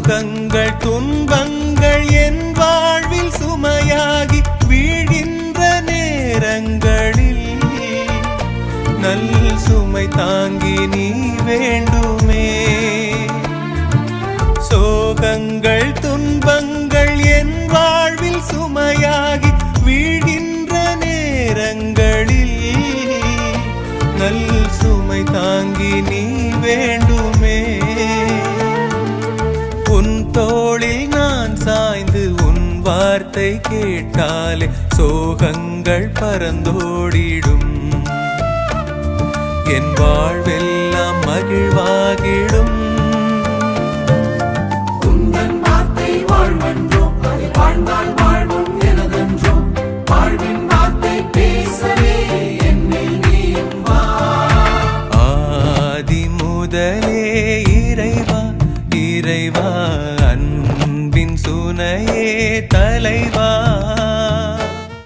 சோகங்கள் துன்பங்கள் என் வாழ்வில் சுமையாகி வீழ்கின்ற நேரங்களில் நல் சுமை தாங்கி நீ வேண்டுமே. சோகங்கள் துன்பங்கள் என் வாழ்வில் சுமையாகி வீழ்கின்ற நேரங்களில் நல் சுமை தாங்கி நீ வேண்டுமே. உன் தோளில் நான் சாய்ந்து உன் வார்த்தை கேட்டாலே சோகங்கள் பறந்தோடிடும். என் வாழ்வெல்லாம் மகிழ்வாகிடும். உந்தன் வார்த்தை வாழ்வென்றோ அது வாழ்ந்தால் வாழ்வும் எனதென்றோ வாழ்வின் வார்த்தை பேசவே என்னில் நீயும் வா. ஆதி முதலே இறைவா இறைவா அன்பின் சுனையே தலைவா